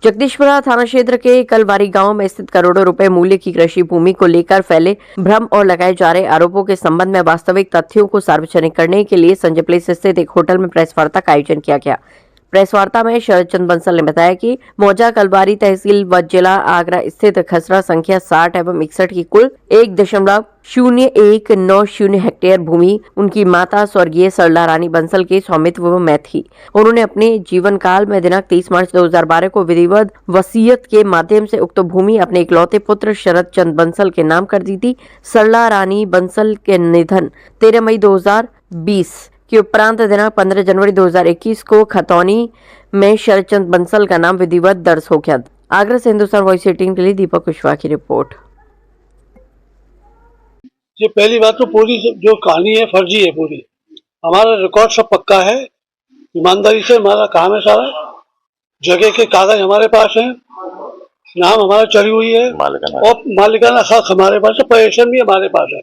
जगदीशपुरा थाना क्षेत्र के कलवारी गांव में स्थित करोड़ों रुपए मूल्य की कृषि भूमि को लेकर फैले भ्रम और लगाए जा रहे आरोपों के संबंध में वास्तविक तथ्यों को सार्वजनिक करने के लिए संजय प्लेस स्थित एक होटल में प्रेस वार्ता का आयोजन किया गया। प्रेस वार्ता में शरद चंद्र बंसल ने बताया कि मौजा कलवारी तहसील व जिला आगरा स्थित खसरा संख्या 60 एवं 61 की कुल 1.0190 हेक्टेयर भूमि उनकी माता स्वर्गीय सरला रानी बंसल के स्वामित्व में थी। उन्होंने अपने जीवन काल में दिनांक 30 मार्च 2012 को विधिवत वसीयत के माध्यम से उक्त भूमि अपने इकलौते पुत्र शरद चंद्र बंसल के नाम कर दी थी। सरला रानी बंसल के निधन 13 मई 2020 के उपरांत दिनांक 15 जनवरी 2021 को खतौनी में शरद चंद्र बंसल का नाम विधिवत दर्ज हो गया। आगरा से हिंदुस्तान वॉइस 18 के लिए दीपक कुशवाहा की रिपोर्ट। ये पहली बात तो पूरी जो कहानी है फर्जी है पूरी। हमारा रिकॉर्ड सब पक्का है, ईमानदारी से हमारा काम है सारा। जगह के कागज हमारे पास हैं, नाम हमारा चढ़ी हुई है और मालिकाना हक हमारे पास है, पोजीशन भी हमारे पास है।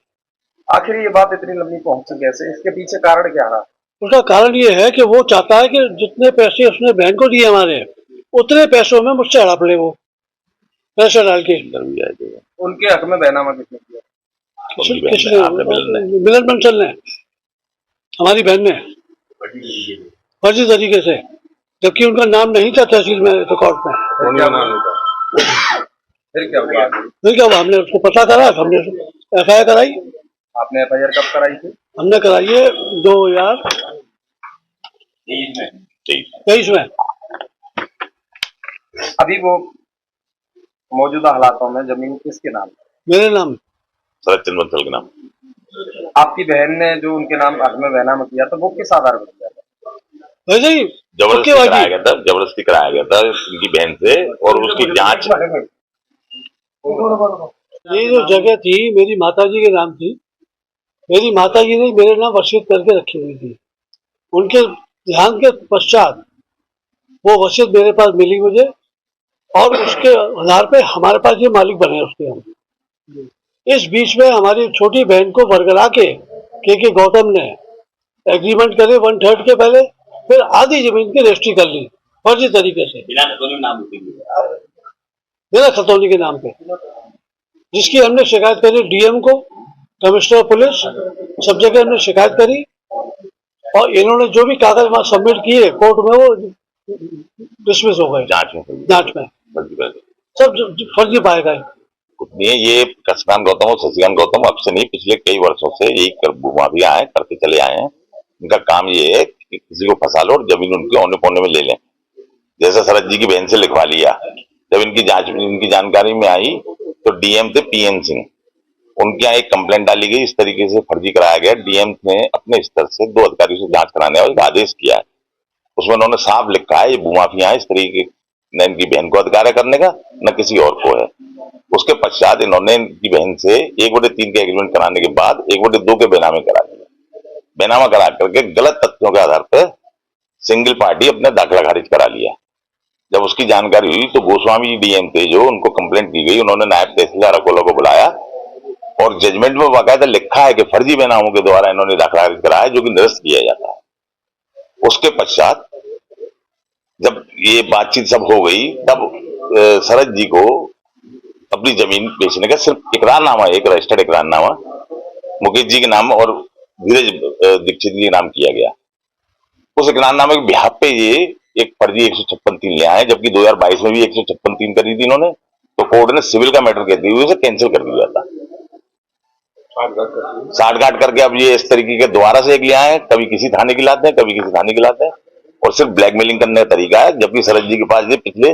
आखिर ये बात इतनी लंबी पहुंची कैसे? इसके पीछे कारण क्या रहा? उसका कारण ये है कि वो चाहता है कि जितने पैसे उसने बहन को दिए हमारे, उतने पैसों में मुझसे हड़प ले वो पैसे डाल के। उनके हक में बहनामा किसने किया? मिलन बंसल ने, हमारी बहन ने, फर्जी तरीके से, जबकि उनका नाम नहीं था तहसील में रिकॉर्ड में। फिर क्या हुआ? हमने उसको पता करा, हमने FIR कराई। आपने FIR कब कराई थी? हमने कराई है 2023 में। अभी वो मौजूदा हालातों में जमीन किसके नाम? मेरे नाम, शरद चंद्र बंसल के नाम। आपकी बहन ने जो उनके नाम हक में बहनामा किया था वो किस आधार पर किया था? वैसे ही जबरदस्ती कराया गया था उनकी बहन से, और उसकी जांच। ये जो जगह थी मेरी माताजी के नाम थी। मेरी माताजी ने मेरे नाम वसीयत करके रखी हुई थी। उनके ध्यान के पश्चात वो वसीयत मेरे पास मिली मुझे, और उसके आधार पे हमारे पास ये मालिक बने उसके हम। इस बीच में हमारी छोटी बहन को बरगला के गौतम ने एग्रीमेंट करे 1/3 के पहले, फिर आधी जमीन की रजिस्ट्री कर ली फर्जी तरीके से मेरा खतौनी के नाम पे, जिसकी हमने शिकायत करी DM को, कमिश्नर पुलिस, सब जगह हमने शिकायत करी। और इन्होंने जो भी कागज वहां सबमिट किए कोर्ट में, वो डिसमिस हो गए जांच में सब फर्जी पाए गए। ये कसमान गौतम और शशिकांत गौतम अब से नहीं, पिछले कई वर्षों से यही माफिया आए करते चले आए हैं। इनका काम ये है कि किसी को फंसा लो और जमीन उनके औने पौने में ले लें। जैसे शरद जी की बहन से लिखवा लिया, जब इनकी जानकारी में आई तो DM थे PN सिंह, उनके यहाँ एक कंप्लेंट डाली गई, इस तरीके से फर्जी कराया गया। DM ने अपने स्तर से 2 अधिकारियों से जांच कराने और एक आदेश किया है। उसमें उन्होंने साफ लिखा है ये भूमाफिया है, इस तरीके न इनकी बहन को अधिकार करने का न किसी और को है। उसके पश्चात इन्होंने इनकी बहन से 1/3 के एग्रीमेंट कराने के बाद 1/2 के बेनामे करा दिया। बेनामा करा करके गलत तथ्यों के आधार पर सिंगल पार्टी अपने दाखिला खारिज करा लिया। जब उसकी जानकारी हुई तो गोस्वामी DM थे जो, उनको कंप्लेंट की गई। उन्होंने नायब तहसीलदार अकोला को बुलाया और जजमेंट में बाकायदा लिखा है कि फर्जी बेनामों के द्वारा इन्होंने दाखिला खारिज कराया, जो कि निरस्त किया जाता है। उसके पश्चात जब ये बातचीत सब हो गई, तब शरद जी को अपनी जमीन बेचने का सिर्फ इकरारनामा, एक रजिस्टर्ड इकरारनामा मुकेश जी के नाम और धीरज दीक्षित जी के नाम किया गया। उस इकरारनामे के बिहाफ पे ये एक फर्जी 156(3) ले आए, जबकि 2022 में भी 156(3) करी थी इन्होंने। तो कोर्ट ने सिविल का मैटर कहते हुए उसे कैंसिल कर दिया था, साठगांठ करके। अब ये इस तरीके के दोबारा से एक ले आए, कभी किसी थाने की लाते हैं, कभी किसी थाने की लाते हैं, और सिर्फ ब्लैकमेलिंग करने का तरीका है। जबकि शरद जी के पास ये पिछले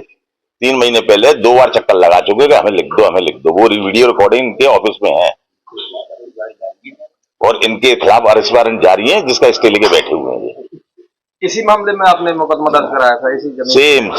3 महीने पहले 2 बार चक्कर लगा चुके कि हमें लिख दो, हमें लिख दो। वो वीडियो रिकॉर्डिंग इनके ऑफिस में है और इनके खिलाफ अरेस्ट वारंट जारी है, जिसका स्टे लेके बैठे हुए हैं। इसी मामले में आपने मुकदमा दर्ज कराया था? इसी सेम